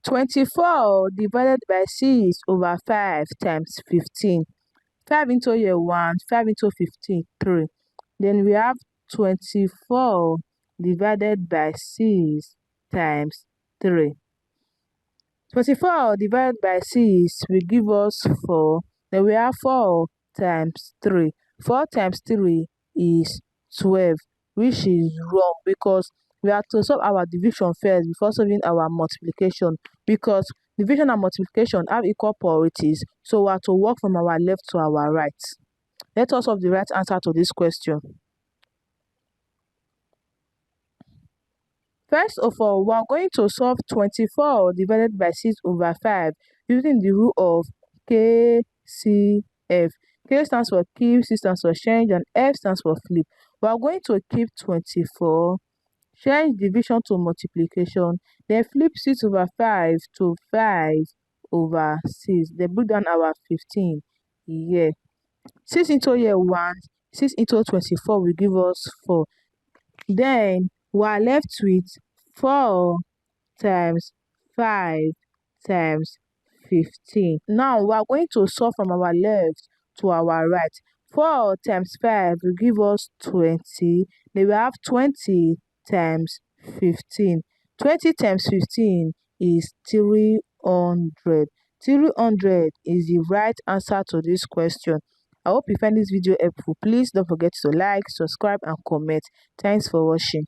24 divided by 6 over 5 times 15. 5 into here 1, 5 into 15, 3. Then we have 24 divided by 6 times 3. 24 divided by 6 will give us 4. Then we have 4 times 3. 4 times 3 is 12, which is wrong because we have to solve our division first before solving our multiplication, because division and multiplication have equal priorities, so we have to work from our left to our right. Let us solve the right answer to this question. First of all, we are going to solve 24 divided by 6 over 5 using the rule of KCF. K stands for keep, C stands for change, and F stands for flip. We are going to keep 24, change division to multiplication, then flip 6 over 5 to 5 over 6. Then break down our 15 here. 6 into here 1, 6 into 24 will give us 4. Then we are left with 4 times 5 times 15. Now we are going to solve from our left to our right. 4 times 5 will give us 20. Then we have 20 times 15. 20 times 15 is 300. 300 is the right answer to this question. I hope you find this video helpful. Please don't forget to like, subscribe, and comment. Thanks for watching.